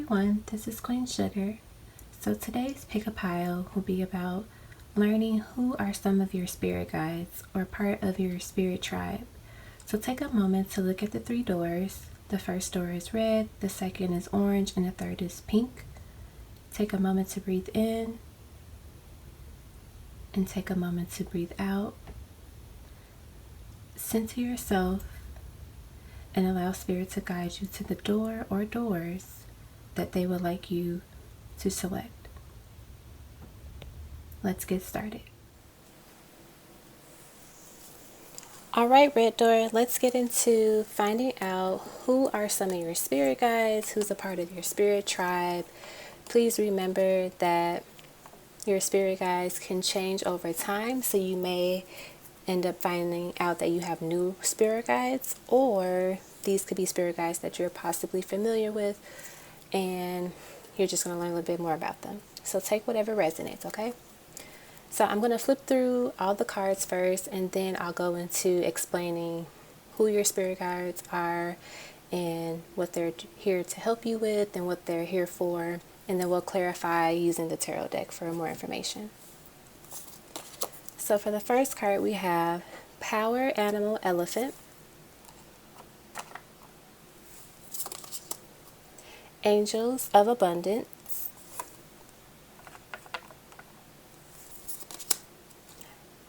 everyone, this is Queen Sugar. So today's pick a pile will be about learning who are some of your spirit guides or part of your spirit tribe. So take a moment to look at the three doors. The first door is red, the second is orange, and the third is pink. Take a moment to breathe in and take a moment to breathe out. Center yourself and allow Spirit to guide you to the door or doors that they would like you to select. Let's get started. All right, Red Door, let's get into finding out who are some of your spirit guides, who's a part of your spirit tribe. Please remember that your spirit guides can change over time, so you may end up finding out that you have new spirit guides, or these could be spirit guides that you're possibly familiar with and you're just going to learn a little bit more about them. So take whatever resonates, okay? So I'm going to flip through all the cards first, and then I'll go into explaining who your spirit guides are and what they're here to help you with and what they're here for, and then we'll clarify using the tarot deck for more information. So for the first card, we have Power Animal Elephant, Angels of Abundance,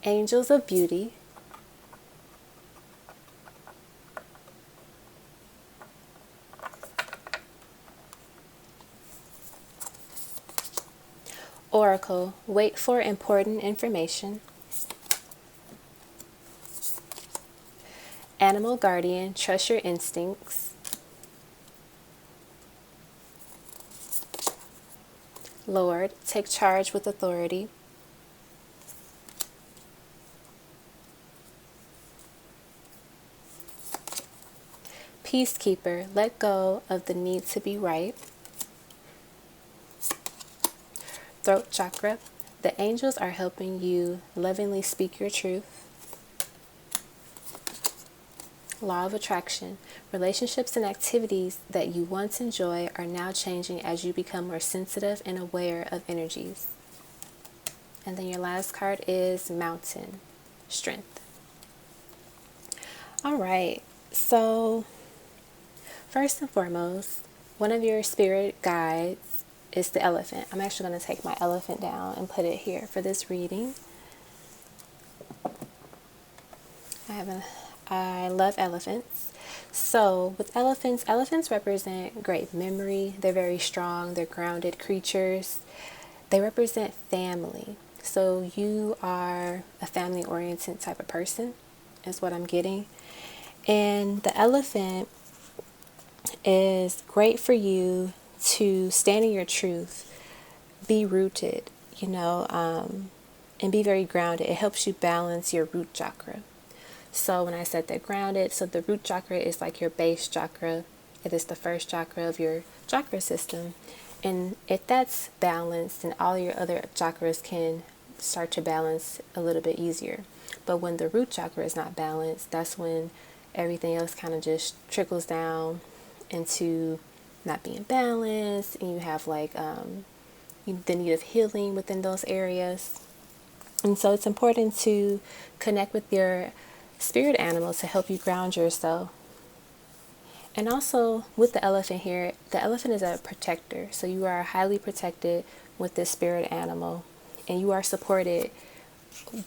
Angels of Beauty, Oracle, wait for important information, Animal Guardian, trust your instincts, Lord, take charge with authority, Peacekeeper, let go of the need to be right, Throat Chakra, the angels are helping you lovingly speak your truth, Law of Attraction, relationships and activities that you once enjoyed are now changing as you become more sensitive and aware of energies. And then your last card is Mountain, Strength. All right, so first and foremost, one of your spirit guides is the elephant. I'm actually going to take my elephant down and put it here for this reading. I love elephants. So with elephants represent great memory. They're very strong. They're grounded creatures. They represent family. So you are a family-oriented type of person, is what I'm getting. And the elephant is great for you to stand in your truth, be rooted, and be very grounded. It helps you balance your root chakra. So when I said that grounded, so the root chakra is like your base chakra. It is the first chakra of your chakra system. And if that's balanced, then all your other chakras can start to balance a little bit easier. But when the root chakra is not balanced, that's when everything else kind of just trickles down into not being balanced, and you have the need of healing within those areas. And so it's important to connect with your spirit animals to help you ground yourself. And also with the elephant here, the elephant is a protector. So you are highly protected with this spirit animal, and you are supported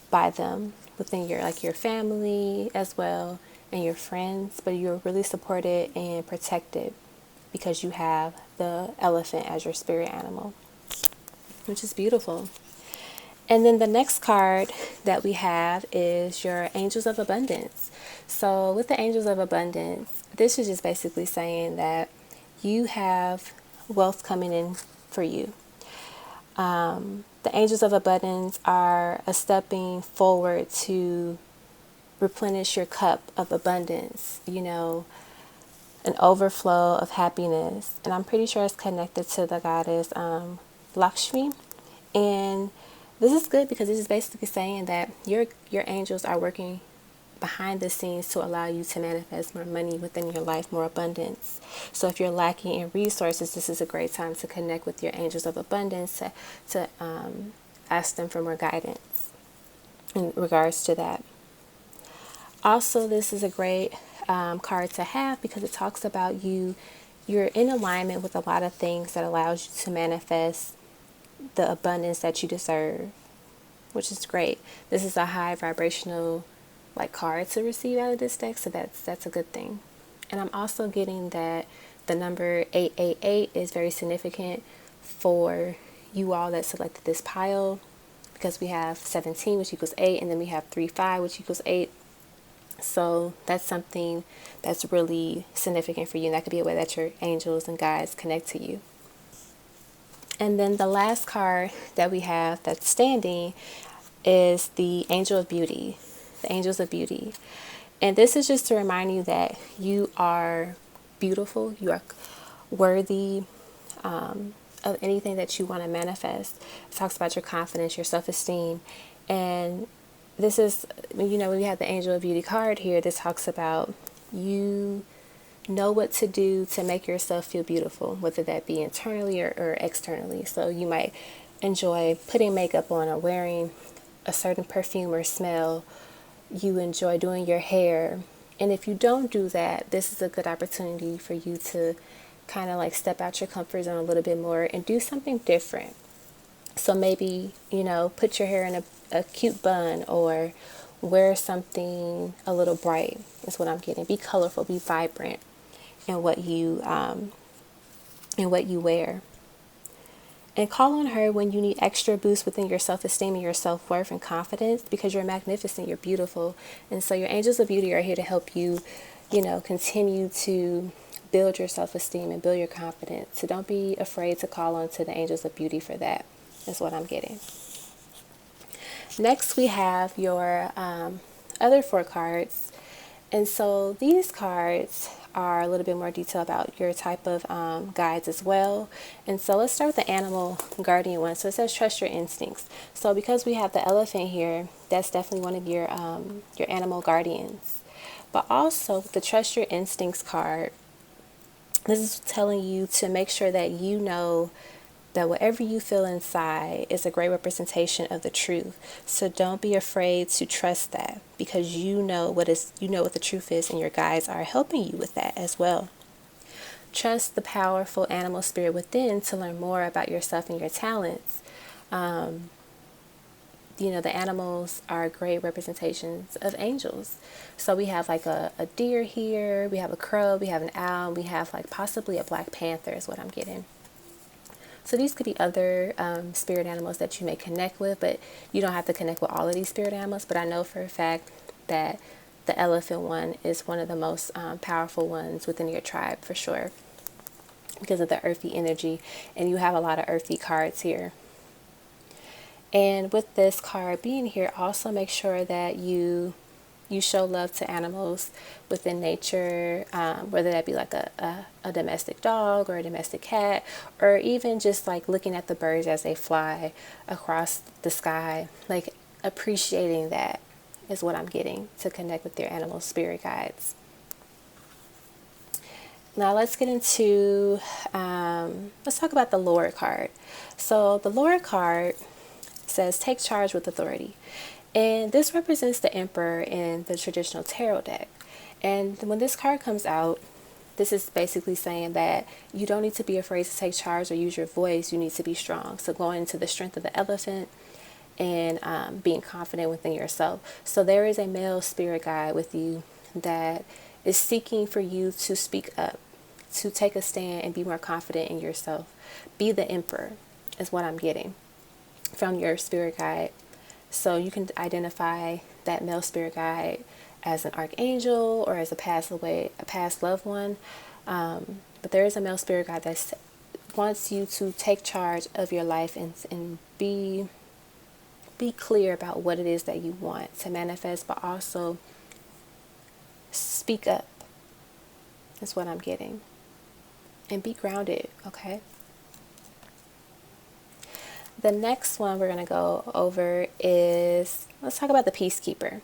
by them within your family as well and your friends, but you're really supported and protected because you have the elephant as your spirit animal, which is beautiful. And then the next card that we have is your Angels of Abundance. So with the Angels of Abundance, this is just basically saying that you have wealth coming in for you. The Angels of Abundance are a stepping forward to replenish your cup of abundance, an overflow of happiness. And I'm pretty sure it's connected to the goddess Lakshmi. And this is good because this is basically saying that your angels are working behind the scenes to allow you to manifest more money within your life, more abundance. So if you're lacking in resources, this is a great time to connect with your angels of abundance to ask them for more guidance in regards to that. Also, this is a great card to have because it talks about you're in alignment with a lot of things that allows you to manifest the abundance that you deserve, which is great. This is a high vibrational card to receive out of this deck, so that's a good thing. And I'm also getting that the number 888 is very significant for you all that selected this pile, because we have 17, which equals 8, and then we have 35, which equals 8. So that's something that's really significant for you, and that could be a way that your angels and guides connect to you. And then the last card that we have that's standing is the Angel of Beauty, the Angels of Beauty. And this is just to remind you that you are beautiful, you are worthy of anything that you want to manifest. It talks about your confidence, your self-esteem. And this is, when we have the Angel of Beauty card here, this talks about you know what to do to make yourself feel beautiful, whether that be internally or externally. So you might enjoy putting makeup on or wearing a certain perfume or smell. You enjoy doing your hair. And if you don't do that, this is a good opportunity for you to kind of step out your comfort zone a little bit more and do something different. So maybe, put your hair in a cute bun, or wear something a little bright is what I'm getting. Be colorful, be vibrant in what you wear. And call on her when you need extra boost within your self-esteem and your self-worth and confidence, because you're magnificent, you're beautiful. And so your angels of beauty are here to help you, continue to build your self-esteem and build your confidence. So don't be afraid to call on to the angels of beauty for that, is what I'm getting. Next, we have your other 4 cards. And so these cards are a little bit more detail about your type of guides as well. And so let's start with the animal guardian one. So it says trust your instincts. So because we have the elephant here, that's definitely one of your animal guardians. But also the trust your instincts card, this is telling you to make sure that you know that whatever you feel inside is a great representation of the truth. So don't be afraid to trust that, because you know what the truth is, and your guides are helping you with that as well. Trust the powerful animal spirit within to learn more about yourself and your talents. The animals are great representations of angels. So we have a deer here, we have a crow, we have an owl, we have possibly a black panther is what I'm getting. So these could be other spirit animals that you may connect with, but you don't have to connect with all of these spirit animals. But I know for a fact that the elephant one is one of the most powerful ones within your tribe for sure, because of the earthy energy, and you have a lot of earthy cards here. And with this card being here, also make sure that you show love to animals within nature, whether that be a domestic dog or a domestic cat, or even just looking at the birds as they fly across the sky. Appreciating that is what I'm getting to connect with your animal spirit guides. Now let's get into, let's talk about the Lord card. So the Lord card says take charge with authority. And this represents the Emperor in the traditional tarot deck. And when this card comes out, this is basically saying that you don't need to be afraid to take charge or use your voice. You need to be strong. So going into the strength of the elephant and being confident within yourself. So there is a male spirit guide with you that is seeking for you to speak up, to take a stand and be more confident in yourself. Be the Emperor is what I'm getting from your spirit guide. So you can identify that male spirit guide as an archangel or as a past loved one. But there is a male spirit guide that wants you to take charge of your life and be clear about what it is that you want to manifest, but also speak up. That's what I'm getting. And be grounded, okay? The next one we're going to go over is, let's talk about the Peacekeeper.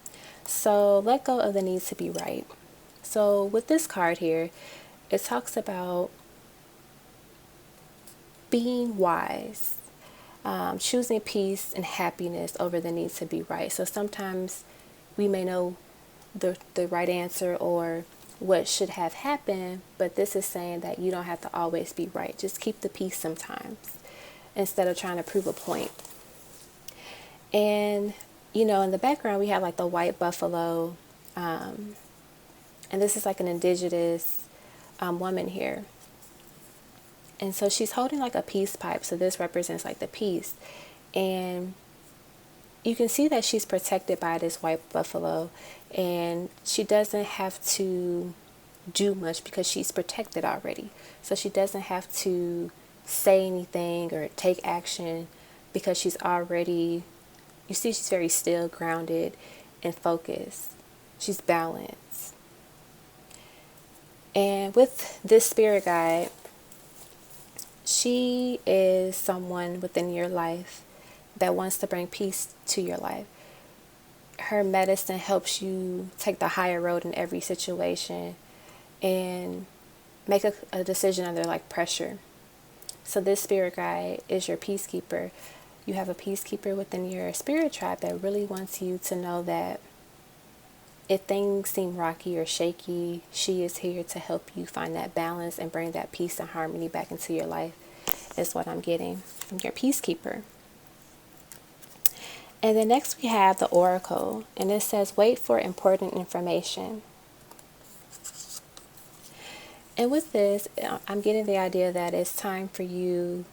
So let go of the need to be right. So with this card here, it talks about being wise, choosing peace and happiness over the need to be right. So sometimes we may know the right answer or what should have happened, but this is saying that you don't have to always be right. Just keep the peace sometimes instead of trying to prove a point. And, in the background, we have like the white buffalo. And this is like an indigenous woman here. And so she's holding like a peace pipe. So this represents like the peace. And you can see that she's protected by this white buffalo. And she doesn't have to do much because she's protected already. So she doesn't have to say anything or take action because she's already, you see, she's very still, grounded, and focused. She's balanced. And with this spirit guide, she is someone within your life that wants to bring peace to your life. Her medicine helps you take the higher road in every situation and make a decision under like pressure. So this spirit guide is your peacekeeper. You have a peacekeeper within your spirit tribe that really wants you to know that if things seem rocky or shaky, she is here to help you find that balance and bring that peace and harmony back into your life, is what I'm getting from your peacekeeper. And then next we have the oracle, and it says, wait for important information. And with this, I'm getting the idea that it's time for you,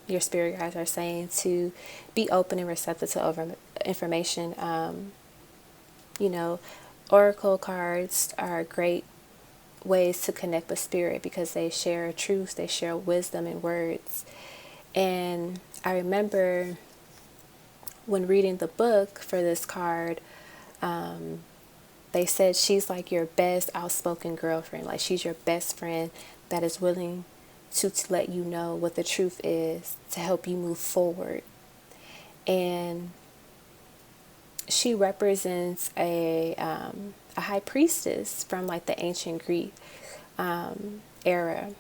your spirit guides are saying, to be open and receptive to information. Oracle cards are great ways to connect with spirit because they share truth, they share wisdom and words. And I remember when reading the book for this card, they said she's like your best outspoken girlfriend. Like she's your best friend that is willing to let you know what the truth is to help you move forward. And she represents a high priestess from like the ancient Greek era.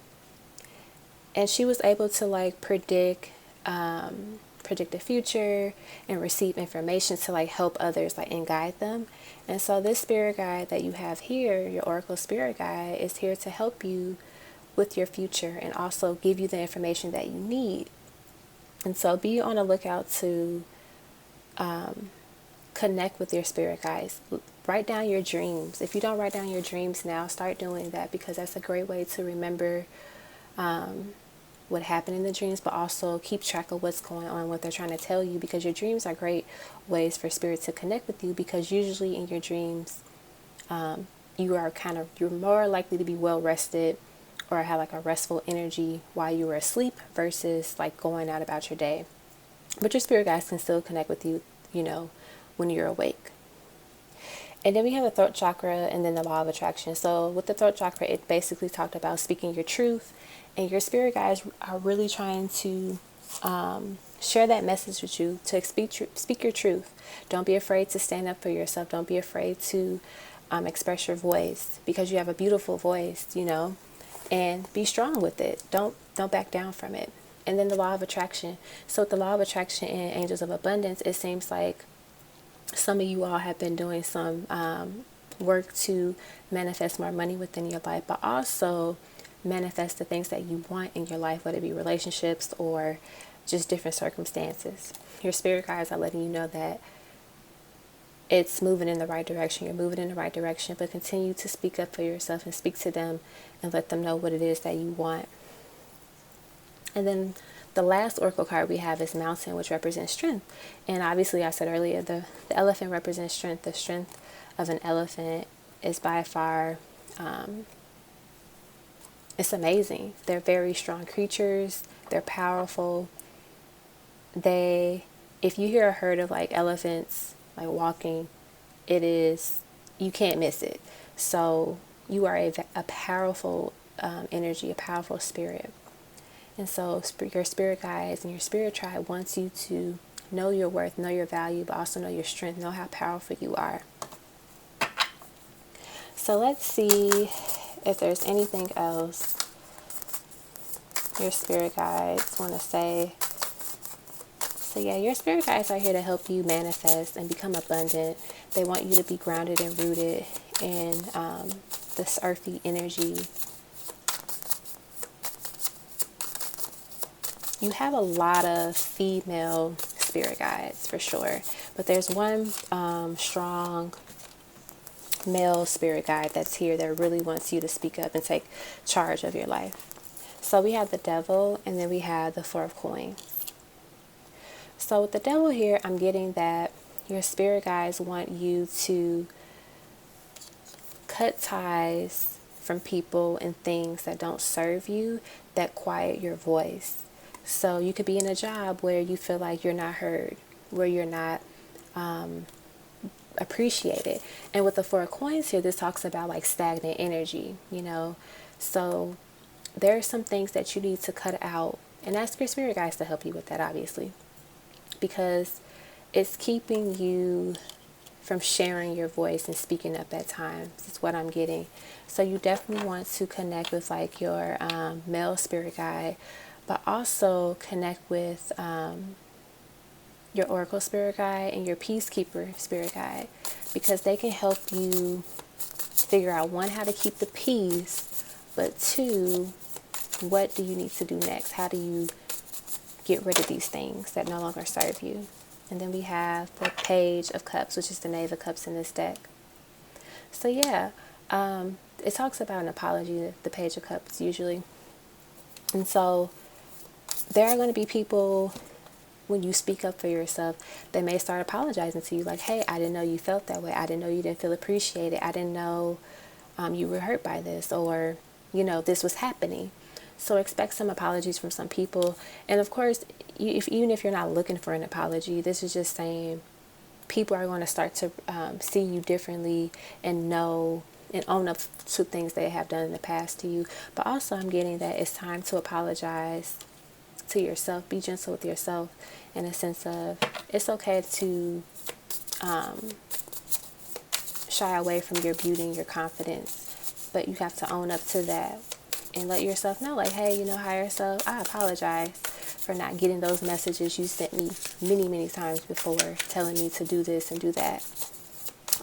And she was able to like predict the future and receive information to like help others like and guide them. And so this spirit guide that you have here, your oracle spirit guide, is here to help you with your future and also give you the information that you need. And so be on the lookout to connect with your spirit guides. Write down your dreams. If you don't write down your dreams now, start doing that because that's a great way to remember what happened in the dreams, but also keep track of what's going on, what they're trying to tell you, because your dreams are great ways for spirit to connect with you, because usually in your dreams you're more likely to be well rested or have like a restful energy while you were asleep versus like going out about your day. But your spirit guides can still connect with you, when you're awake. And then we have the throat chakra and then the law of attraction. So with the throat chakra, it basically talked about speaking your truth, and your spirit guides are really trying to share that message with you, to speak your truth. Don't be afraid to stand up for yourself. Don't be afraid to express your voice, because you have a beautiful voice, and be strong with it. Don't back down from it. And then the law of attraction. So with the law of attraction and angels of abundance, it seems like some of you all have been doing some work to manifest more money within your life, but also manifest the things that you want in your life, whether it be relationships or just different circumstances. Your spirit guides are letting you know that it's moving in the right direction. You're moving in the right direction, but continue to speak up for yourself and speak to them and let them know what it is that you want. And then the last oracle card we have is Mountain, which represents strength. And obviously, I said earlier, the elephant represents strength. The strength of an elephant is by far, it's amazing. They're very strong creatures. They're powerful. If you hear a herd of like elephants like walking, you can't miss it. So you are a powerful energy, a powerful spirit. And so your spirit guides and your spirit tribe wants you to know your worth, know your value, but also know your strength, know how powerful you are. So let's see if there's anything else your spirit guides want to say. So yeah, your spirit guides are here to help you manifest and become abundant. They want you to be grounded and rooted in this earthy energy. You have a lot of female spirit guides for sure, but there's one strong male spirit guide that's here that really wants you to speak up and take charge of your life. So we have the devil, and then we have the four of coins. So with the devil here, I'm getting that your spirit guides want you to cut ties from people and things that don't serve you, that quiet your voice. So you could be in a job where you feel like you're not heard, where you're not appreciated. And with the four of coins here, this talks about like stagnant energy, you know. So there are some things that you need to cut out, and ask your spirit guides to help you with that, obviously, because it's keeping you from sharing your voice and speaking up at times. Is what I'm getting. So you definitely want to connect with like your male spirit guide, but also connect with your oracle spirit guide and your peacekeeper spirit guide, because they can help you figure out, one, how to keep the peace, but two, what do you need to do next? How do you get rid of these things that no longer serve you? And then we have the Page of Cups, which is the Knave of Cups in this deck. So yeah, it talks about an apology, the Page of Cups usually. And so there are going to be people, when you speak up for yourself, they may start apologizing to you like, hey, I didn't know you felt that way. I didn't know you didn't feel appreciated. I didn't know you were hurt by this, or, you know, this was happening. So expect some apologies from some people. And of course, even if you're not looking for an apology, this is just saying people are going to start to see you differently and know and own up to things they have done in the past to you. But also I'm getting that it's time to apologize to yourself. Be gentle with yourself, in a sense of it's okay to shy away from your beauty and your confidence, but you have to own up to that and let yourself know, like, hey, you know, higher self, I apologize for not getting those messages you sent me many times before, telling me to do this and do that.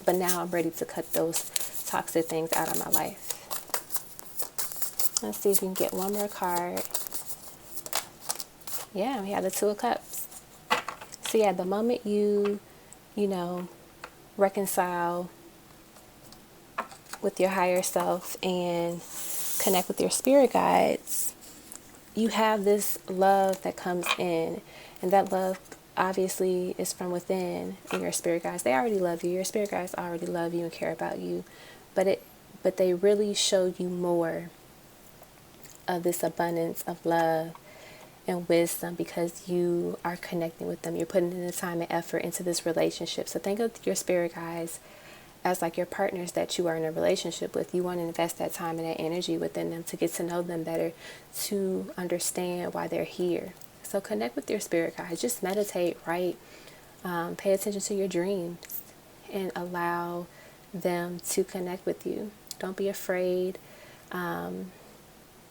But now I'm ready to cut those toxic things out of my life. Let's see if we can get one more card. Yeah, we have the Two of Cups. So yeah, the moment you know, reconcile with your higher self and connect with your spirit guides, you have this love that comes in, and that love obviously is from within. And your spirit guides, they already love you. Your spirit guides already love you and care about you, but they really show you more of this abundance of love and wisdom because you are connecting with them. You're putting in the time and effort into this relationship. So think of your spirit guides as like your partners that you are in a relationship with. You want to invest that time and that energy within them to get to know them better, to understand why they're here. So connect with your spirit guides. Just meditate, write, pay attention to your dreams, and allow them to connect with you. Don't be afraid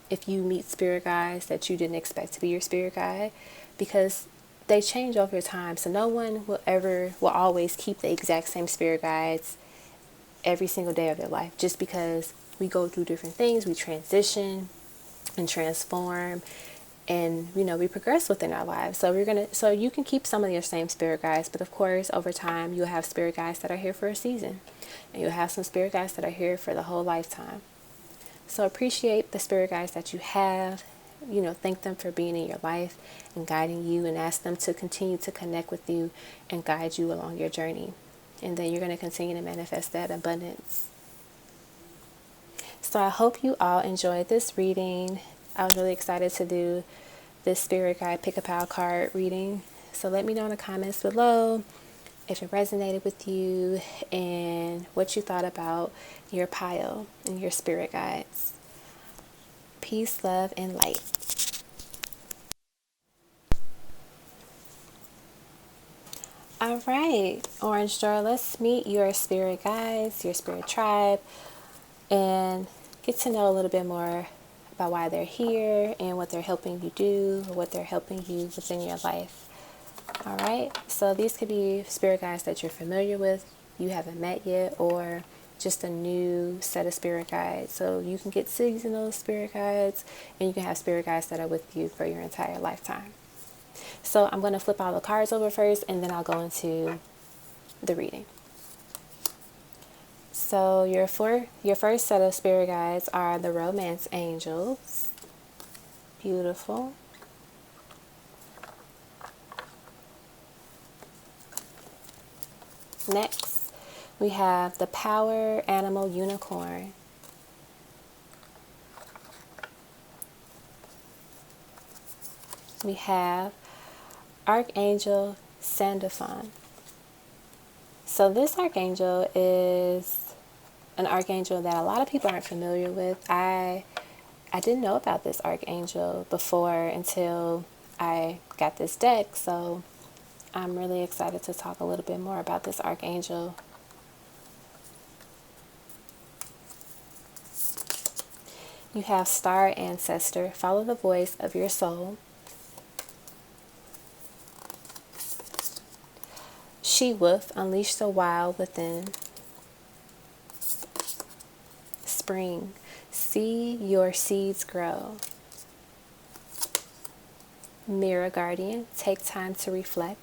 if you meet spirit guides that you didn't expect to be your spirit guide, because they change over time. So no one will always keep the exact same spirit guides every single day of their life, just because we go through different things, we transition and transform, and you know, we progress within our lives. So you can keep some of your same spirit guides, but of course over time you'll have spirit guides that are here for a season, and you'll have some spirit guides that are here for the whole lifetime. So appreciate the spirit guides that you have, you know, thank them for being in your life and guiding you, and ask them to continue to connect with you and guide you along your journey. And then you're going to continue to manifest that abundance. So I hope you all enjoyed this reading. I was really excited to do this spirit guide pick-a-pile card reading. So let me know in the comments below if it resonated with you and what you thought about your pile and your spirit guides. Peace, love, and light. All right, Orange Door, let's meet your spirit guides, your spirit tribe. and get to know a little bit more about why they're here and what they're helping you do, or what they're helping you within your life. All right, so these could be spirit guides that you're familiar with, you haven't met yet, or just a new set of spirit guides. So you can get seasonal spirit guides, and you can have spirit guides that are with you for your entire lifetime. So I'm going to flip all the cards over first, and then I'll go into the reading. So your first set of spirit guides are the romance angels. Beautiful. Next, we have the power animal unicorn. We have Archangel Sandalphon. So this archangel is an archangel that a lot of people aren't familiar with. I didn't know about this archangel before until I got this deck, so I'm really excited to talk a little bit more about this archangel. You have Star Ancestor. Follow the voice of your soul. She-wolf. Unleash the wild within. Spring. See your seeds grow. Mirror Guardian. Take time to reflect.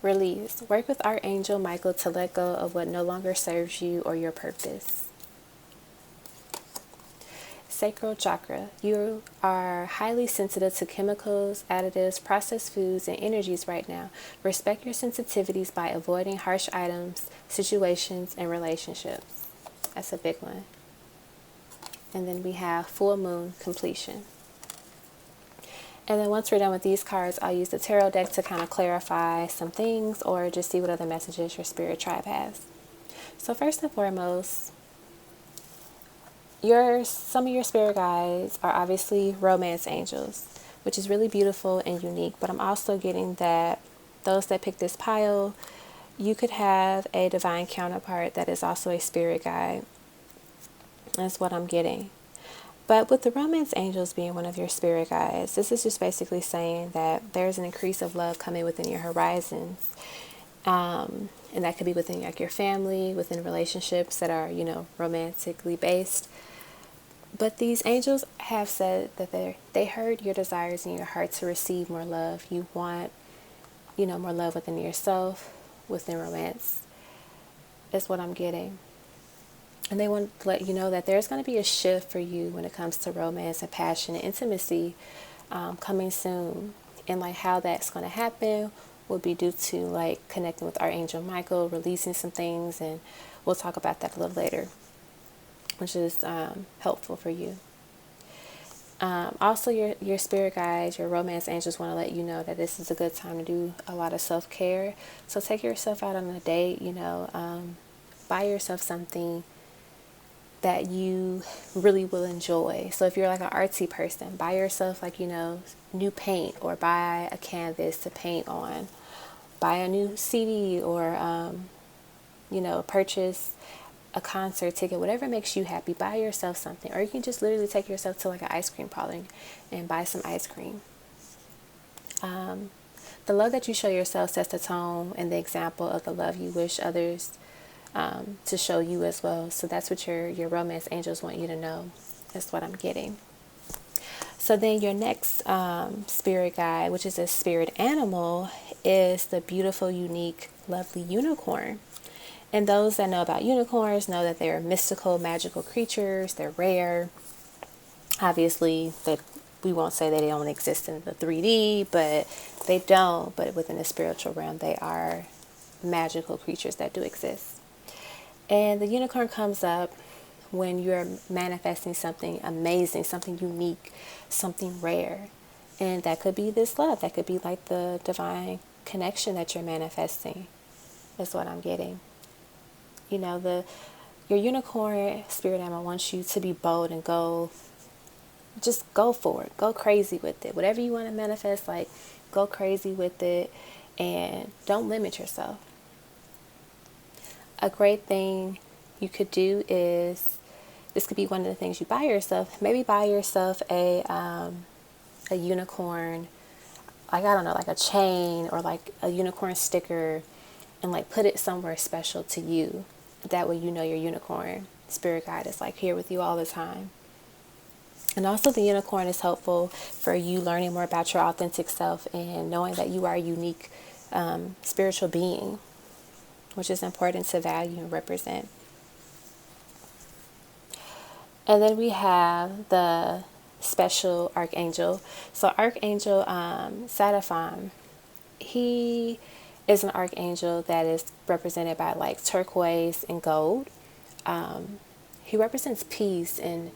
Release. Work with Archangel Michael to let go of what no longer serves you or your purpose. Sacral chakra. You are highly sensitive to chemicals, additives, processed foods, and energies right now. Respect your sensitivities by avoiding harsh items, situations, and relationships. That's a big one. And then we have full moon completion. And then once we're done with these cards, I'll use the tarot deck to kind of clarify some things or just see what other messages your spirit tribe has. So first and foremost, some of your spirit guides are obviously romance angels, which is really beautiful and unique. But I'm also getting that those that pick this pile, you could have a divine counterpart that is also a spirit guide. That's what I'm getting. But with the romance angels being one of your spirit guides, this is just basically saying that there's an increase of love coming within your horizons. And that could be within like your family, within relationships that are, romantically based. But these angels have said that they heard your desires in your heart to receive more love. You want, more love within yourself, within romance. Is what I'm getting. And they want to let you know that there's going to be a shift for you when it comes to romance and passion and intimacy coming soon. And like how that's going to happen will be due to like connecting with Archangel Michael, releasing some things, and we'll talk about that a little later, which is helpful for you. Also, your spirit guides, your romance angels want to let you know that this is a good time to do a lot of self-care. So take yourself out on a date, buy yourself something that you really will enjoy. So if you're like an artsy person, buy yourself new paint, or buy a canvas to paint on. Buy a new CD, or purchase a concert ticket, whatever makes you happy. Buy yourself something, or you can just literally take yourself to like an ice cream parlor and buy some ice cream. The love that you show yourself sets the tone and the example of the love you wish others to show you as well. So that's what your romance angels want you to know. That's what I'm getting. So then your next spirit guide, which is a spirit animal, is the beautiful, unique, lovely unicorn. And those that know about unicorns know that they're mystical, magical creatures. They're rare. Obviously, that we won't say that they don't exist in the 3D, but they don't. But within the spiritual realm, they are magical creatures that do exist. And the unicorn comes up when you're manifesting something amazing, something unique, something rare. And that could be this love. That could be like the divine connection that you're manifesting. That's what I'm getting. Your unicorn spirit animal wants you to be bold and just go for it. Go crazy with it. Whatever you want to manifest, go crazy with it, and don't limit yourself. A great thing you could do is, this could be one of the things you buy yourself. Maybe buy yourself a unicorn, like, I don't know, like a chain or like a unicorn sticker, and like put it somewhere special to you. That way you know your unicorn spirit guide is like here with you all the time. And also the unicorn is helpful for you learning more about your authentic self and knowing that you are a unique spiritual being, which is important to value and represent. And then we have the special archangel. So Archangel Seraphim, he is an archangel that is represented by like turquoise and gold. He represents peace and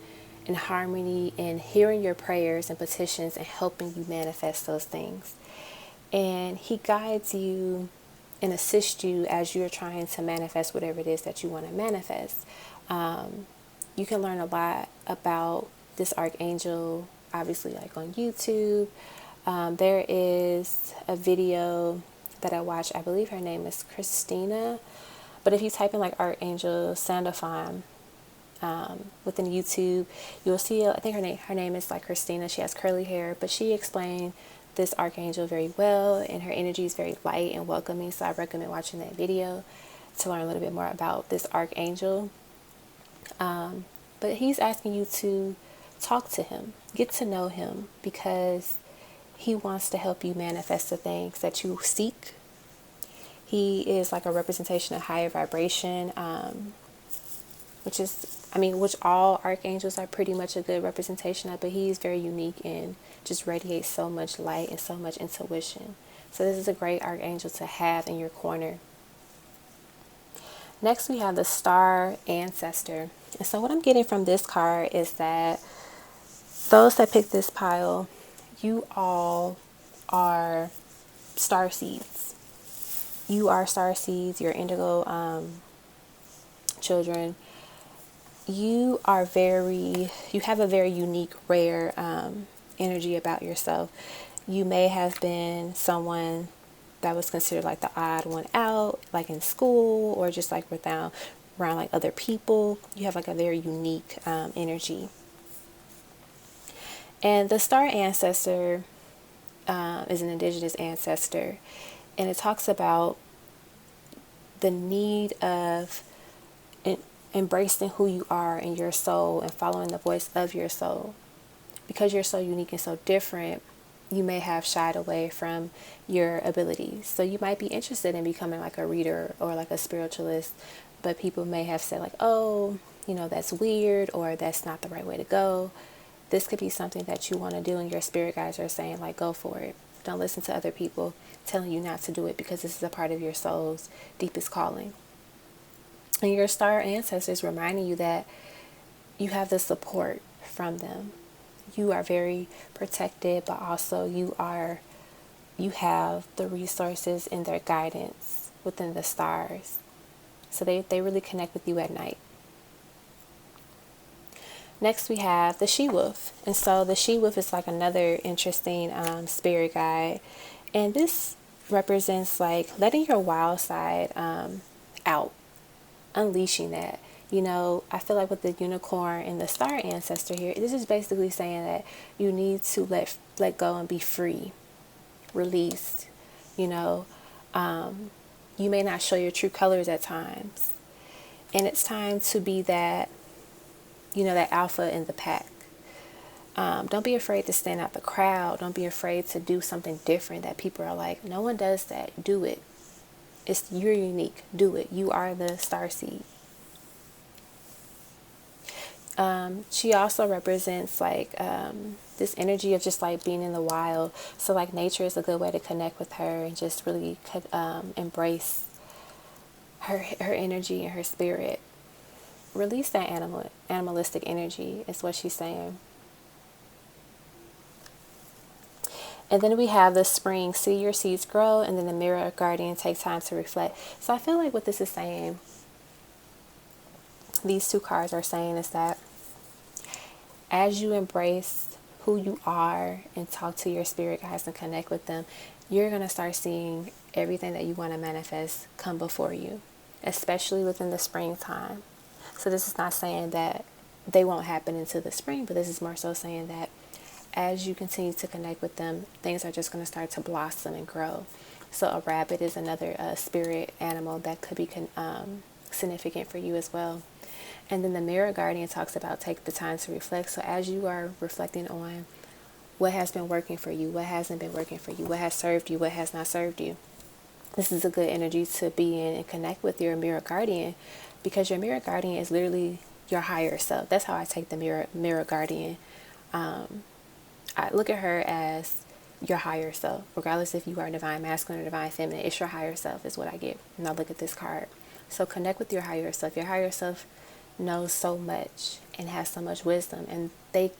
harmony and hearing your prayers and petitions and helping you manifest those things. And he guides you and assists you as you're trying to manifest whatever it is that you want to manifest. You can learn a lot about this archangel, obviously, like on YouTube. There is a video that I watched. I believe her name is Christina. But if you type in like Archangel Seraphim within YouTube, you'll see, I think her name is like Christina. She has curly hair, but she explained this archangel very well, and her energy is very light and welcoming. So I recommend watching that video to learn a little bit more about this archangel. But he's asking you to talk to him, get to know him, because he wants to help you manifest the things that you seek. He is like a representation of higher vibration, which all archangels are pretty much a good representation of, but he's very unique and just radiates so much light and so much intuition. So this is a great archangel to have in your corner. Next, we have the Star Ancestor. And so what I'm getting from this card is that those that pick this pile, you all are star seeds. You are star seeds. You're indigo children. You have a very unique, rare energy about yourself. You may have been someone that was considered like the odd one out, like in school or just like around like other people. You have like a very unique energy. And the Star Ancestor is an indigenous ancestor, and it talks about the need of embracing who you are in your soul and following the voice of your soul. Because you're so unique and so different, you may have shied away from your abilities. So you might be interested in becoming like a reader or like a spiritualist, but people may have said like, oh, that's weird, or that's not the right way to go. This could be something that you want to do, and your spirit guides are saying like, go for it. Don't listen to other people telling you not to do it, because this is a part of your soul's deepest calling. And your star ancestors reminding you that you have the support from them. You are very protected, but also you have the resources and their guidance within the stars. So they really connect with you at night. Next, we have the she-wolf. And so the she-wolf is like another interesting spirit guide. And this represents like letting your wild side out, unleashing that. I feel like with the unicorn and the star ancestor here, this is basically saying that you need to let go and be free, release. You may not show your true colors at times, and it's time to be that alpha in the pack. Don't be afraid to stand out the crowd. Don't be afraid to do something different that people are like, no one does that. Do it. You're unique. Do it. You are the star seed. She also represents like this energy of just like being in the wild. So like nature is a good way to connect with her and just really embrace her energy and her spirit. Release that animalistic energy is what she's saying. And then we have the spring, see your seeds grow, and then the mirror guardian, take time to reflect. So I feel like what this is saying, these two cards are saying, is that as you embrace who you are and talk to your spirit guides and connect with them, you're going to start seeing everything that you want to manifest come before you. especially within the springtime. So this is not saying that they won't happen into the spring, but this is more so saying that as you continue to connect with them, things are just going to start to blossom and grow. So a rabbit is another spirit animal that could be significant for you as well. And then the mirror guardian talks about take the time to reflect. So as you are reflecting on what has been working for you, what hasn't been working for you, what has served you, what has not served you, this is a good energy to be in and connect with your mirror guardian, because your mirror guardian is literally your higher self. That's how I take the mirror guardian. I look at her as your higher self, regardless if you are divine masculine or divine feminine. It's your higher self is what I get. And I look at this card. So connect with your higher self. Your higher self knows so much and has so much wisdom, and they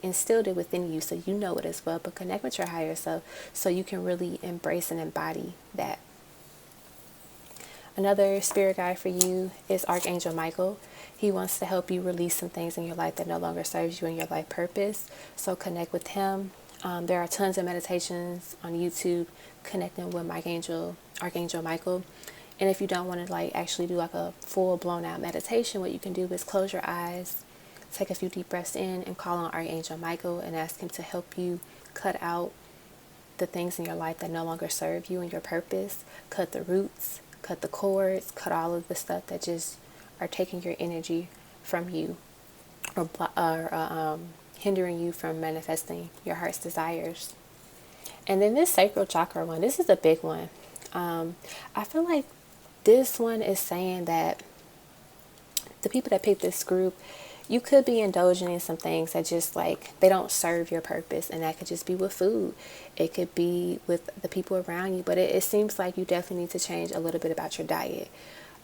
instilled it within you, so you know it as well. But connect with your higher self so you can really embrace and embody that. Another spirit guide for you is Archangel Michael. He wants to help you release some things in your life that no longer serves you in your life purpose. So connect with him. There are tons of meditations on YouTube connecting with Archangel Michael. And if you don't want to actually do a full blown out meditation, what you can do is close your eyes, take a few deep breaths in, and call on Archangel Michael and ask him to help you cut out the things in your life that no longer serve you and your purpose. Cut the roots, cut the cords, cut all of the stuff that just are taking your energy from you, or hindering you from manifesting your heart's desires. And then this sacral chakra one, this is a big one. I feel like this one is saying that the people that pick this group, you could be indulging in some things that just they don't serve your purpose, and that could just be with food. It could be with the people around you, but it seems like you definitely need to change a little bit about your diet.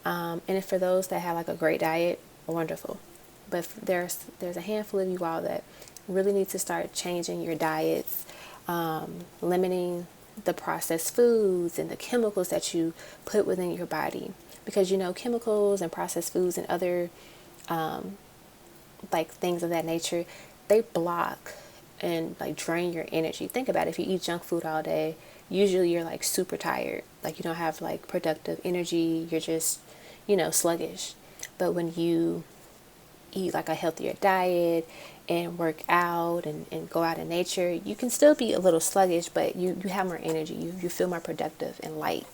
And if for those that have a great diet, wonderful. But there's a handful of you all that really need to start changing your diets, limiting the processed foods and the chemicals that you put within your body, because chemicals and processed foods and other things of that nature, they block and drain your energy. Think about it. If you eat junk food all day, usually you're super tired, you don't have productive energy, you're just sluggish. But when you eat a healthier diet and work out and go out in nature, you can still be a little sluggish, but you have more energy. You feel more productive and light.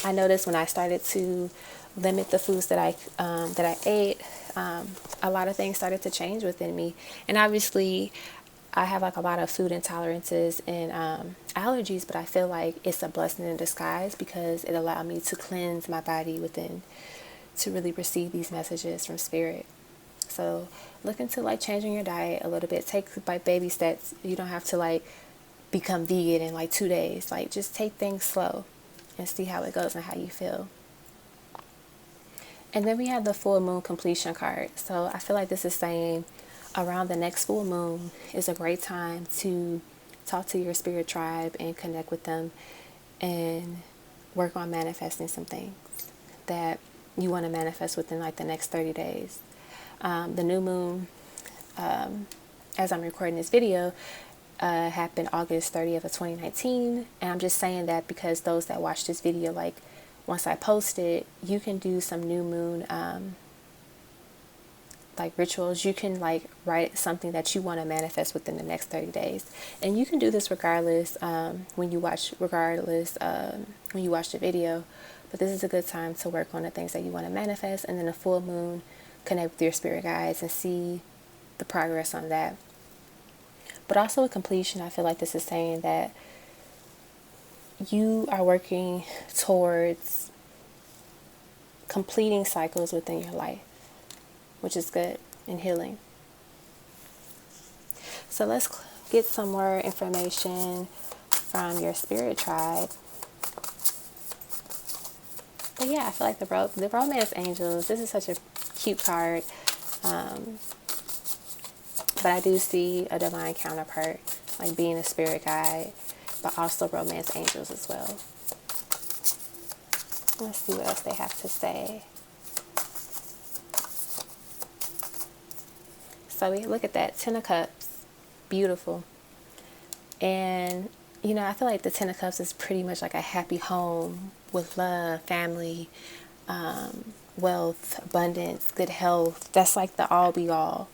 I noticed when I started to limit the foods that I ate, a lot of things started to change within me. And obviously I have a lot of food intolerances and allergies, but I feel like it's a blessing in disguise, because it allowed me to cleanse my body within to really receive these messages from spirit. So look into changing your diet a little bit. Take baby steps. You don't have to become vegan in 2 days. Just take things slow and see how it goes and how you feel. And then we have the full moon completion card. So I feel like this is saying around the next full moon is a great time to talk to your spirit tribe and connect with them and work on manifesting some things that you want to manifest within the next 30 days. The new moon, as I'm recording this video, happened August 30th of 2019. And I'm just saying that because those that watch this video, once I post it, you can do some new moon rituals. You can write something that you want to manifest within the next 30 days. And you can do this regardless when you watch the video. But this is a good time to work on the things that you want to manifest. And then a full moon, connect with your spirit guides and see the progress on that. But also a completion, I feel like this is saying that you are working towards completing cycles within your life, which is good and healing. So let's get some more information from your spirit tribe. But yeah, I feel like the romance angels, this is such a cute card. But I do see a divine counterpart, being a spirit guide, but also romance angels as well. Let's see what else they have to say. So we look at that, 10 of Cups, beautiful. And, I feel like the 10 of Cups is pretty much a happy home with love, family, wealth, abundance, good health. That's like the all be all.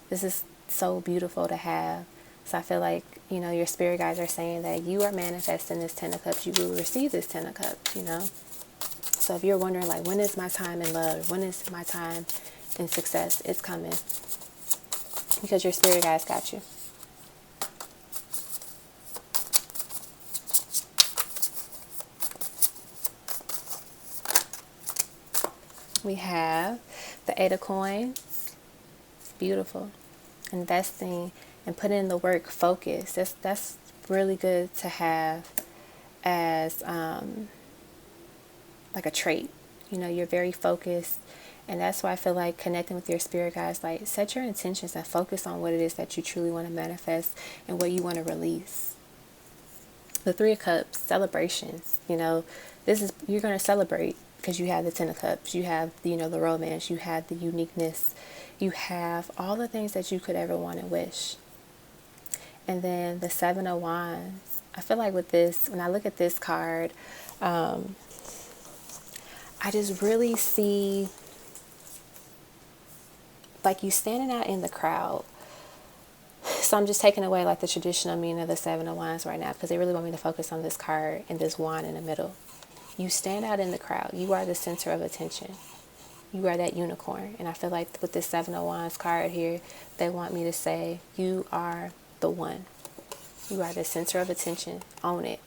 This is so beautiful to have. So I feel like, your spirit guides are saying that you are manifesting this 10 of cups. You will receive this 10 of cups. So if you're wondering, like, when is my time in love? When is my time in success? It's coming, because your spirit guides got you. We have the 8 of coins. It's beautiful. Investing and putting in the work, focus. That's really good to have as like a trait. You're very focused, and that's why I feel like connecting with your spirit guides, like, set your intentions and focus on what it is that you truly want to manifest and what you want to release. The 3 of cups, celebrations. You're going to celebrate because you have the 10 of cups, you have the romance, you have the uniqueness, you have all the things that you could ever want and wish. And then the 7 of wands. I feel like with this, when I look at this card, I just really see like you standing out in the crowd. So I'm just taking away like the traditional meaning of the 7 of wands right now, because they really want me to focus on this card and this wand in the middle. You stand out in the crowd. You are the center of attention. You are that unicorn. And I feel like with this 7 of wands card here, they want me to say, you are the one. You are the center of attention. Own it.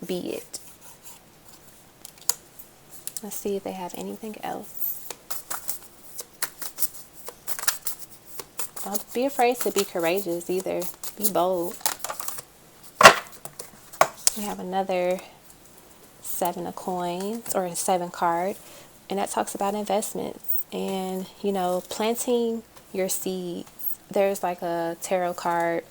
Be it. Let's see if they have anything else. Don't be afraid to be courageous either. Be bold. We have another 7 of coins, or a 7 card, and that talks about investments and planting your seeds. There's like a tarot card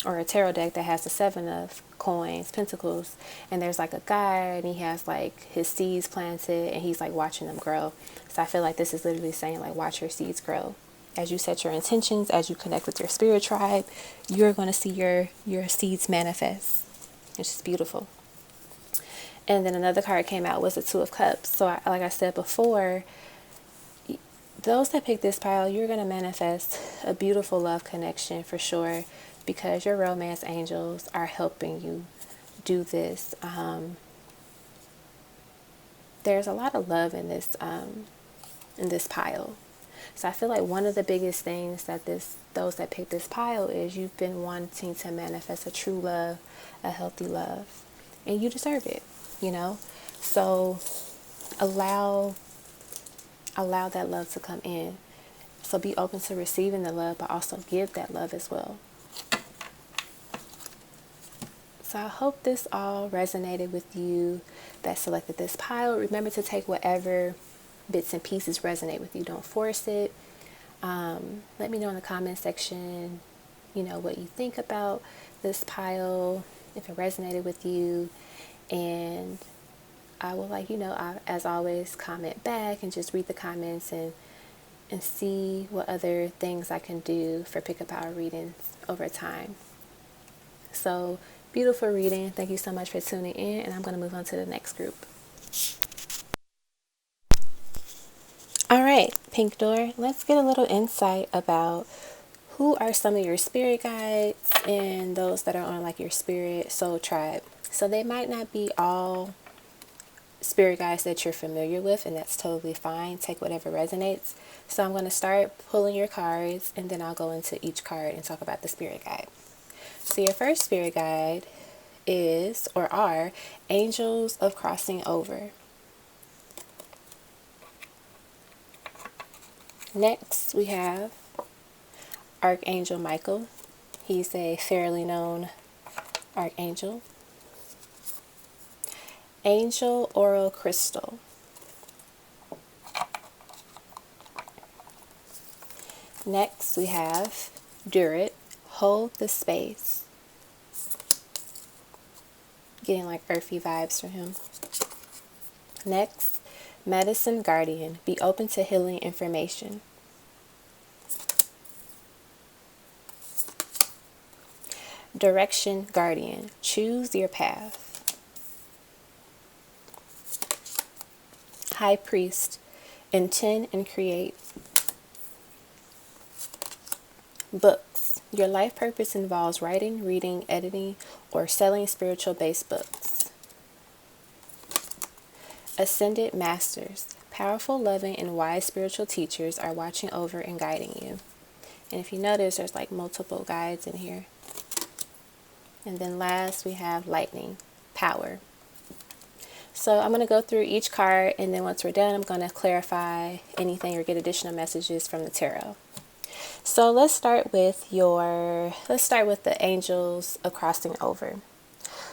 or a tarot deck that has the 7 of coins, pentacles, and there's like a guy and he has like his seeds planted and he's like watching them grow. So I feel like this is literally saying, like, watch your seeds grow. As you set your intentions, as you connect with your spirit tribe, you're going to see your seeds manifest. It's just beautiful. And then another card came out, was the 2 of cups. So like I said before, those that pick this pile, you're going to manifest a beautiful love connection for sure, because your romance angels are helping you do this. There's a lot of love in this pile. So I feel like one of the biggest things that those that pick this pile is, you've been wanting to manifest a true love, a healthy love, and you deserve it. So allow that love to come in. So be open to receiving the love, but also give that love as well. So I hope this all resonated with you that selected this pile. Remember to take whatever bits and pieces resonate with you. Don't force it. Let me know in the comment section, what you think about this pile, if it resonated with you. And I will, as always, comment back and just read the comments and see what other things I can do for Pick a Power readings over time. So, beautiful reading. Thank you so much for tuning in, and I'm going to move on to the next group. All right, Pink Door, let's get a little insight about who are some of your spirit guides and those that are on like your spirit soul tribe. So they might not be all spirit guides that you're familiar with, and that's totally fine. Take whatever resonates. So I'm going to start pulling your cards, and then I'll go into each card and talk about the spirit guide. So your first spirit guide is, or are, angels of crossing over. Next, we have Archangel Michael. He's a fairly known archangel. Angel Oral Crystal. Next, we have Durit, Hold the Space. Getting like earthy vibes from him. Next, Medicine Guardian, Be open to healing information. Direction Guardian, Choose your path. High Priest, intend and create. Books. Your life purpose involves writing, reading, editing, or selling spiritual-based books. Ascended Masters. Powerful, loving, and wise spiritual teachers are watching over and guiding you. And if you notice, there's like multiple guides in here. And then last, we have Lightning. Power. So I'm going to go through each card, and then once we're done, I'm going to clarify anything or get additional messages from the tarot. So let's start with the angels of crossing over.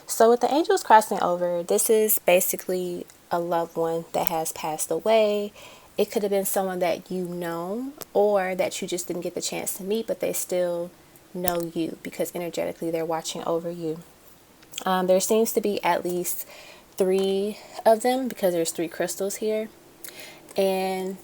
So with the angels crossing over, this is basically a loved one that has passed away. It could have been someone that you know, or that you just didn't get the chance to meet, but they still know you because energetically they're watching over you. There seems to be at least 3 of them because there's 3 crystals here. And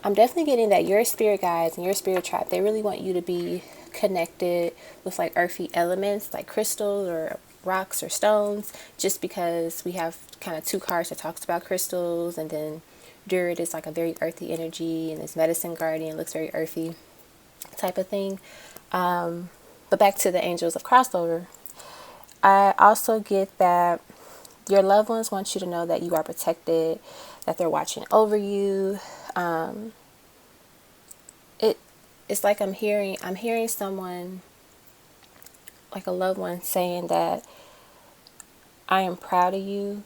I'm definitely getting that your spirit guides and your spirit tribe, they really want you to be connected with like earthy elements like crystals or rocks or stones, just because we have kind of 2 cards that talks about crystals, and then Druid is like a very earthy energy, and this Medicine Guardian looks very earthy type of thing. But back to the angels of crossover, I also get that your loved ones want you to know that you are protected, that they're watching over you. It's like I'm hearing someone, like a loved one, saying that I am proud of you.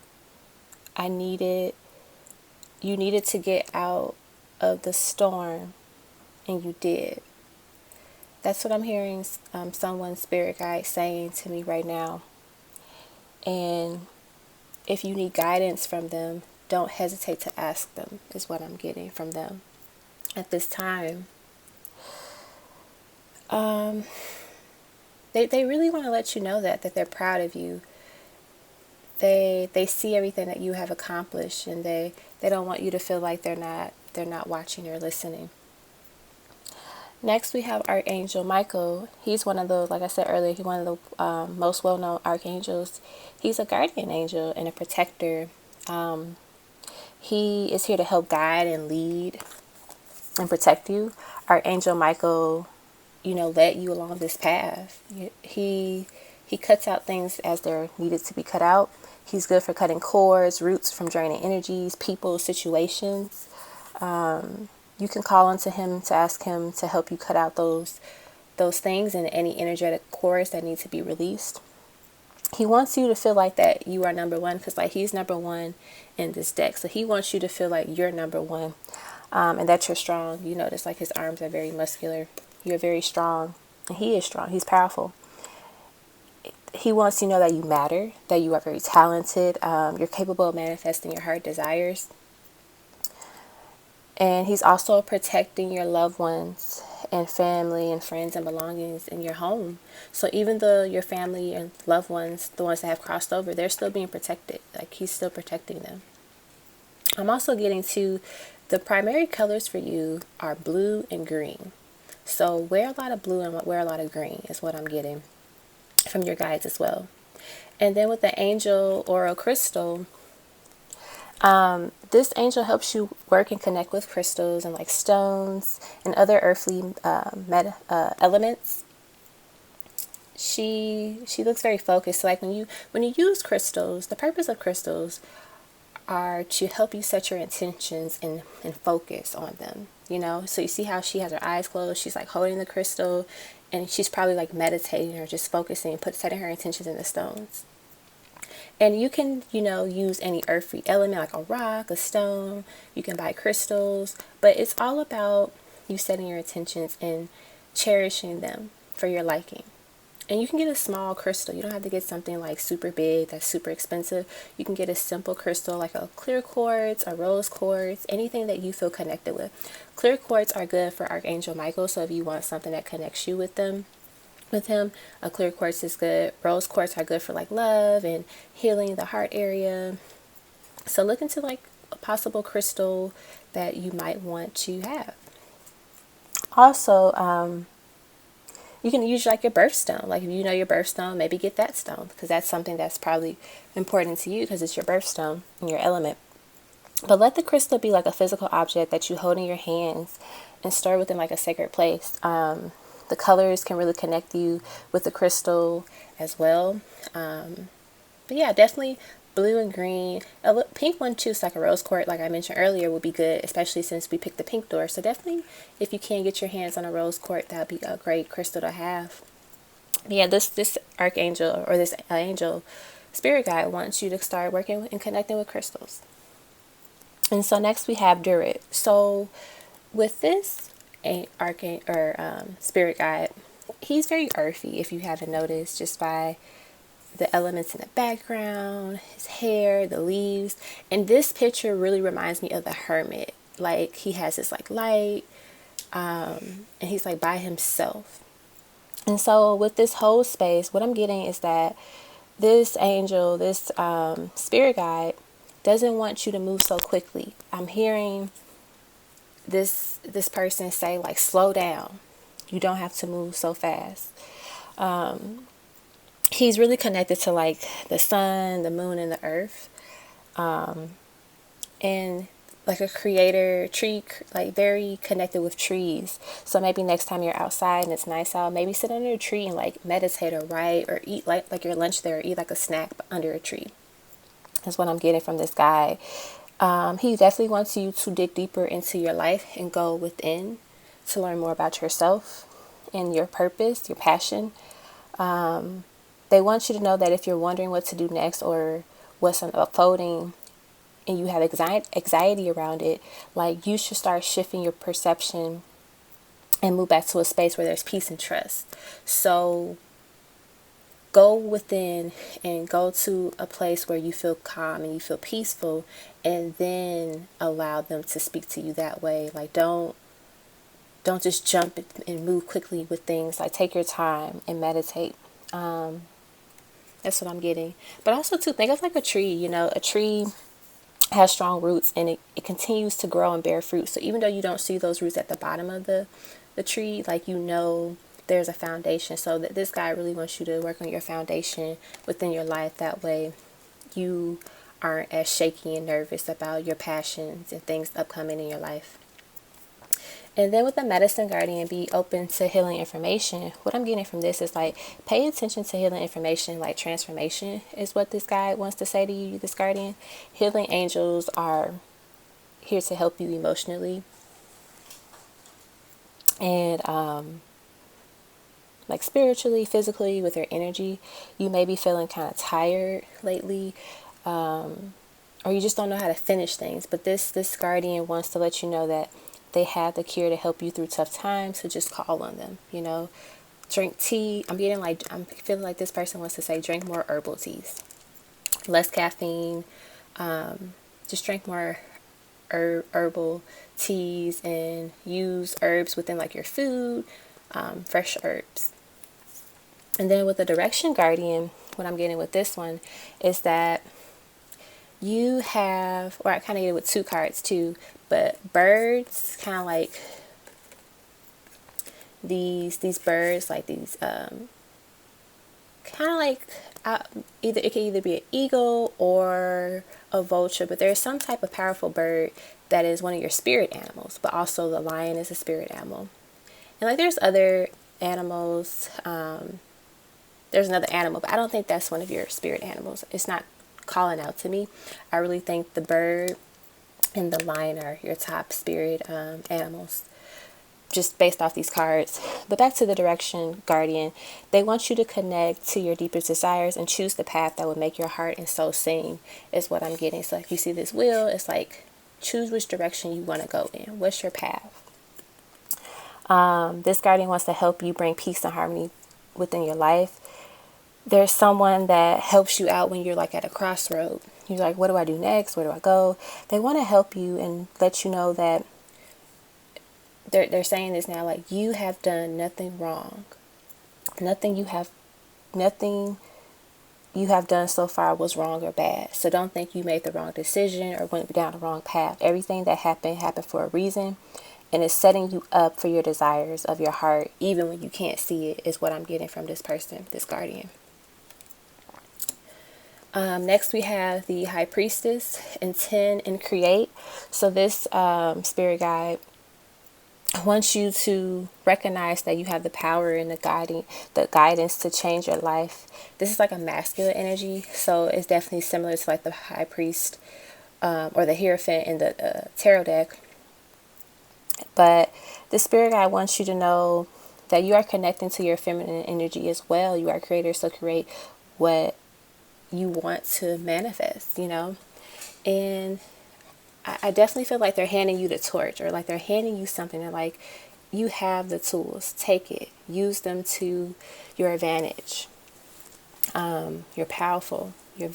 You needed to get out of the storm, and you did. That's what I'm hearing someone's spirit guide saying to me right now. And if you need guidance from them, don't hesitate to ask them, is what I'm getting from them at this time. They really want to let you know that they're proud of you. They see everything that you have accomplished, and they don't want you to feel like they're not watching or listening. Next, we have Archangel Michael. He's one of those, like I said earlier, he's one of the most well-known archangels. He's a guardian angel and a protector. He is here to help guide and lead and protect you. Archangel Michael, led you along this path. He cuts out things as they're needed to be cut out. He's good for cutting cords, roots from draining energies, people, situations. You can call onto him to ask him to help you cut out those things and any energetic cords that need to be released. He wants you to feel like that you are number one, because like he's number one in this deck. So he wants you to feel like you're number one, and that you're strong. You notice like his arms are very muscular. You're very strong, and he is strong. He's powerful. He wants you to know that you matter, that you are very talented. You're capable of manifesting your heart desires. And he's also protecting your loved ones and family and friends and belongings in your home. So even though your family and loved ones, the ones that have crossed over, they're still being protected. Like he's still protecting them. I'm also getting to the primary colors for you are blue and green. So wear a lot of blue and wear a lot of green is what I'm getting from your guides as well. And then with the angel aura crystal, this angel helps you work and connect with crystals and like stones and other earthly elements. She looks very focused. So like when you use crystals, the purpose of crystals are to help you set your intentions and focus on them. So you see how she has her eyes closed. She's like holding the crystal, and she's probably like meditating or just focusing, setting her intentions in the stones. And you can, use any earthly element like a rock, a stone. You can buy crystals, but it's all about you setting your intentions and cherishing them for your liking. And you can get a small crystal. You don't have to get something like super big that's super expensive. You can get a simple crystal like a clear quartz or rose quartz, anything that you feel connected with. Clear quartz are good for Archangel Michael, so if you want something that connects you with him, a clear quartz is good. Rose quartz are good for like love and healing the heart area. So look into like a possible crystal that you might want to have. Also, you can use like your birthstone. Like if you know your birthstone, maybe get that stone, because that's something that's probably important to you because it's your birthstone and your element. But let the crystal be like a physical object that you hold in your hands and store within like a sacred place. The colors can really connect you with the crystal as well. But yeah, definitely blue and green. A pink one too, so like a rose quartz, like I mentioned earlier, would be good, especially since we picked the pink door. So definitely, if you can get your hands on a rose quartz, that would be a great crystal to have. But yeah, this archangel or this angel spirit guide wants you to start working and connecting with crystals. And so next we have Durit. So with this archangel or spirit guide, he's very earthy. If you haven't noticed, just by the elements in the background, his hair, the leaves. And this picture really reminds me of the hermit. Like he has this like light, and he's like by himself. And so with this whole space, what I'm getting is that this angel, this spirit guide, doesn't want you to move so quickly. I'm hearing this person say like, slow down. You don't have to move so fast. He's really connected to like the sun, the moon, and the earth. And like a creator, tree, like very connected with trees. So maybe next time you're outside and it's nice out, maybe sit under a tree and like meditate or write or eat like your lunch there, or eat like a snack under a tree. That's what I'm getting from this guy. He definitely wants you to dig deeper into your life and go within to learn more about yourself and your purpose, your passion. They want you to know that if you're wondering what to do next or what's unfolding and you have anxiety around it, like you should start shifting your perception and move back to a space where there's peace and trust. So go within and go to a place where you feel calm and you feel peaceful, and then allow them to speak to you that way. Like don't just jump and move quickly with things. Like take your time and meditate. That's what I'm getting. But also too, think of like a tree. You know, a tree has strong roots and it continues to grow and bear fruit. So even though you don't see those roots at the bottom of the tree, like you know there's a foundation. So that this guy really wants you to work on your foundation within your life. That way you aren't as shaky and nervous about your passions and things upcoming in your life. And then with the medicine guardian, be open to healing information. What I'm getting from this is like, pay attention to healing information, like transformation is what this guy wants to say to you, this guardian. Healing angels are here to help you emotionally. And like spiritually, physically, with your energy. You may be feeling kind of tired lately. Or you just don't know how to finish things. But this guardian wants to let you know that they have the cure to help you through tough times, so just call on them, you know. Drink tea. I'm feeling like this person wants to say drink more herbal teas. Less caffeine. Just drink more herbal teas and use herbs within like your food, fresh herbs. And then with the direction guardian, what I'm getting with this one is that you have, or I kind of get it with two cards too, but birds, kind of like these birds, like these kind of like either it can either be an eagle or a vulture, but there's some type of powerful bird that is one of your spirit animals. But also the lion is a spirit animal, and like there's other animals. There's another animal, but I don't think that's one of your spirit animals. It's not calling out to me. I really think the bird and the lion are your top spirit animals, just based off these cards. But back to the direction guardian, they want you to connect to your deepest desires and choose the path that would make your heart and soul sing, is what I'm getting. So if you see this wheel, it's like choose which direction you want to go in. What's your path? This guardian wants to help you bring peace and harmony within your life. There's someone that helps you out when you're like at a crossroad. You're like, what do I do next? Where do I go? They want to help you and let you know that they're saying this now, like, you have done nothing wrong. Nothing you have done so far was wrong or bad. So don't think you made the wrong decision or went down the wrong path. Everything that happened for a reason, and it's setting you up for your desires of your heart, even when you can't see it, is what I'm getting from this person, this guardian. Next, we have the High Priestess, Intend and Create. So this spirit guide wants you to recognize that you have the power and the guidance to change your life. This is like a masculine energy, so it's definitely similar to like the High Priest or the Hierophant in the tarot deck. But the spirit guide wants you to know that you are connecting to your feminine energy as well. You are creators, so create what you want to manifest, you know? And I definitely feel like they're handing you the torch, or like they're handing you something that like you have the tools, take it, use them to your advantage. You're powerful. You're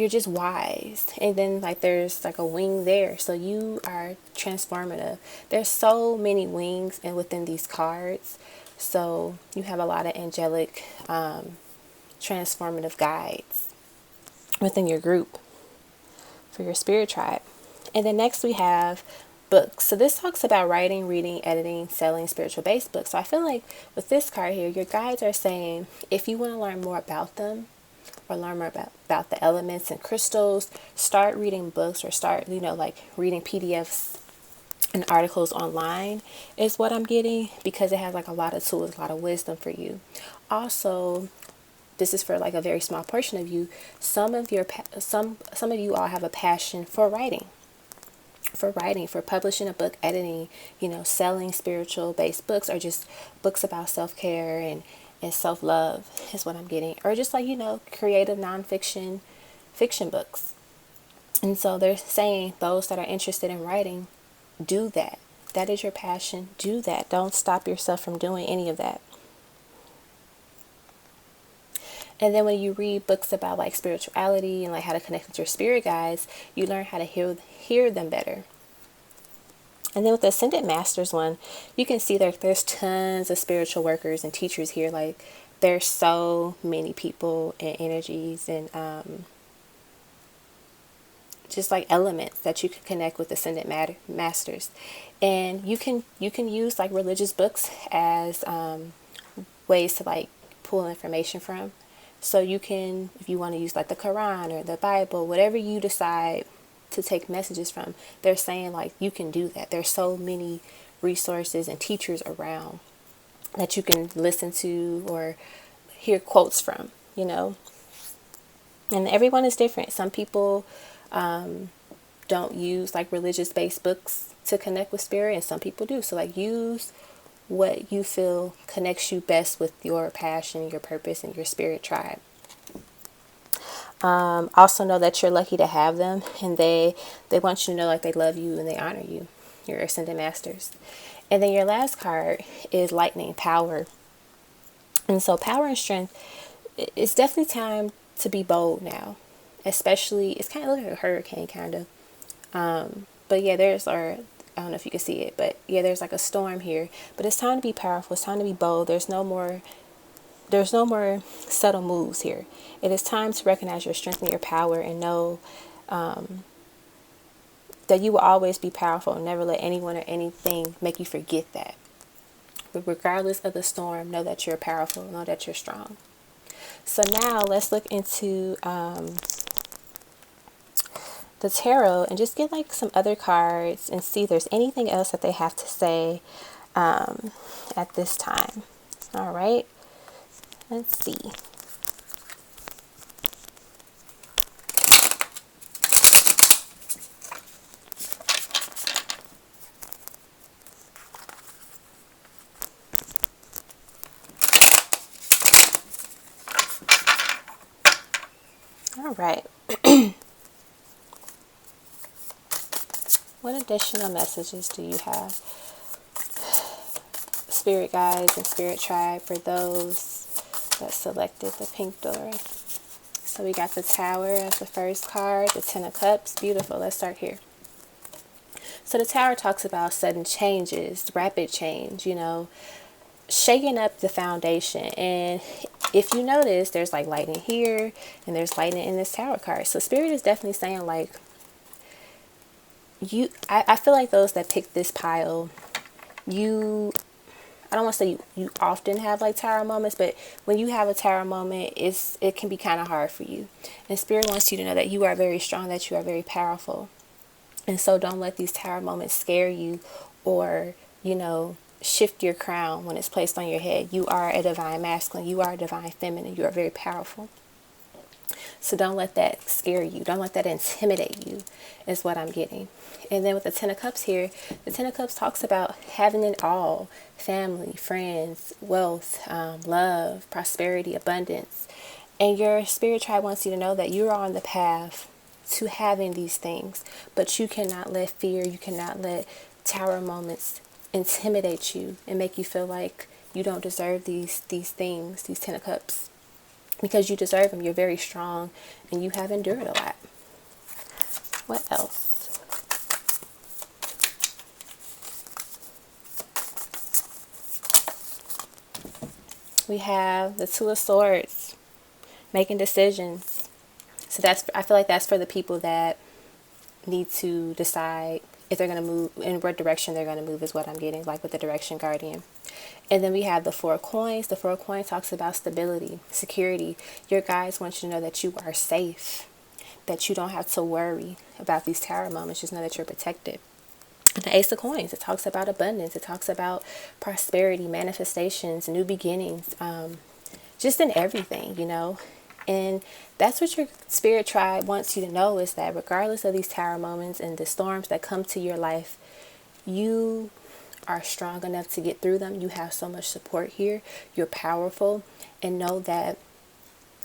just wise. And then like there's like a wing there, so you are transformative. There's so many wings and within these cards, so you have a lot of angelic transformative guides within your group for your spirit tribe. And then next we have books. So this talks about writing, reading, editing, selling spiritual based books. So I feel like with this card here, your guides are saying if you want to learn more about them or learn more about the elements and crystals, start reading books or start, like reading PDFs and articles online is what I'm getting, because it has like a lot of tools, a lot of wisdom for you. Also, this is for like a very small portion of you. Some of you all have a passion for writing, for publishing a book, editing, selling spiritual based books, or just books about self-care and self-love is what I'm getting, or just like, creative nonfiction, fiction books. And so they're saying those that are interested in writing, do that. That is your passion. Do that. Don't stop yourself from doing any of that. And then when you read books about like spirituality and like how to connect with your spirit guides, you learn how to hear them better. And then with the Ascended Masters one, you can see there's tons of spiritual workers and teachers here. Like there's so many people and energies and just like elements that you can connect with Ascended Masters. And you can use like religious books as ways to like pull information from. So you can, if you want to use like the Quran or the Bible, whatever you decide to take messages from, they're saying like you can do that. There's so many resources and teachers around that you can listen to or hear quotes from, And everyone is different. Some people don't use like religious based books to connect with spirit, and some people do. So like use what you feel connects you best with your passion, your purpose, and your spirit tribe. Also know that you're lucky to have them, and they want you to know like they love you and they honor you, your Ascended Masters. And then your last card is Lightning, Power. And so power and strength, it's definitely time to be bold now. Especially, it's kind of like a hurricane kind of. But yeah, I don't know if you can see it, but yeah, there's like a storm here. But it's time to be powerful. It's time to be bold. There's no more subtle moves here. It is time to recognize your strength and your power, and know that you will always be powerful, and never let anyone or anything make you forget that. But regardless of the storm, know that you're powerful. Know that you're strong. So now let's look into the tarot and just get like some other cards and see if there's anything else that they have to say at this time. All right, let's see. All right. What additional messages do you have, spirit guides and spirit tribe, for those that selected the pink door? So we got the Tower as the first card, the Ten of Cups. Beautiful. Let's start here. So the Tower talks about sudden changes, rapid change, shaking up the foundation. And if you notice, there's like lightning here and there's lightning in this Tower card. So Spirit is definitely saying like, I feel like those that picked this pile, you I don't want to say you often have like tower moments, but when you have a tower moment, it can be kind of hard for you. And Spirit wants you to know that you are very strong, that you are very powerful. And so don't let these tower moments scare you or, shift your crown when it's placed on your head. You are a divine masculine. You are a divine feminine. You are very powerful. So don't let that scare you. Don't let that intimidate you, is what I'm getting. And then with the Ten of Cups here, the Ten of Cups talks about having it all: family, friends, wealth, love, prosperity, abundance. And your spirit tribe wants you to know that you are on the path to having these things, but you cannot let fear, you cannot let tower moments intimidate you and make you feel like you don't deserve these things, these Ten of Cups, because you deserve them. You're very strong and you have endured a lot. What else? We have the Two of Swords, making decisions. So I feel like that's for the people that need to decide if they're going to move, in what direction they're going to move, is what I'm getting, like with the Direction Guardian. And then we have the Four of Coins. The Four of Coins talks about stability, security. Your guides want you to know that you are safe, that you don't have to worry about these tower moments. Just know that you're protected. And the Ace of Coins, it talks about abundance. It talks about prosperity, manifestations, new beginnings, just in everything, And that's what your spirit tribe wants you to know, is that regardless of these tower moments and the storms that come to your life, you are strong enough to get through them. You have so much support here. You're powerful, and know that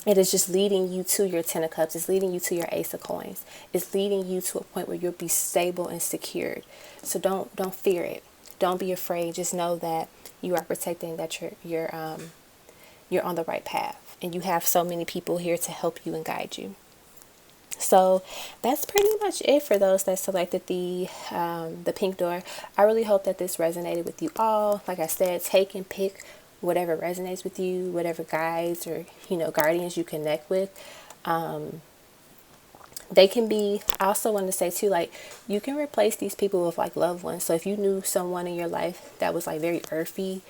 it is just leading you to your Ten of Cups. It's leading you to your Ace of Coins. It's leading you to a point where you'll be stable and secured. So don't fear it. Don't be afraid. Just know that you are protecting, that you're on the right path, and you have so many people here to help you and guide you. So that's pretty much it for those that selected the pink door. I really hope that this resonated with you all. Like I said, take and pick whatever resonates with you, whatever guides or guardians you connect with. They can be, I also want to say too, like, you can replace these people with like loved ones. So if you knew someone in your life that was like very earthy,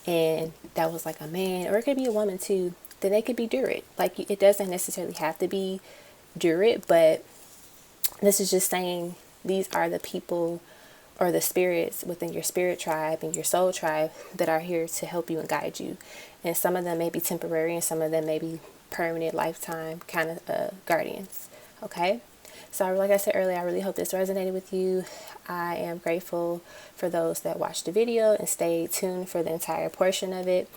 and that was like a man, or it could be a woman too, then they could be Druid. Like, it doesn't necessarily have to be Druid, but this is just saying these are the people or the spirits within your spirit tribe and your soul tribe that are here to help you and guide you. And some of them may be temporary, and some of them may be permanent, lifetime kind of guardians. Okay, so like I said earlier, I really hope this resonated with you. I am grateful for those that watched the video and stayed tuned for the entire portion of it.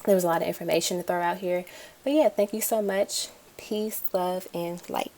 There was a lot of information to throw out here, but yeah, thank you so much. Peace, love, and light.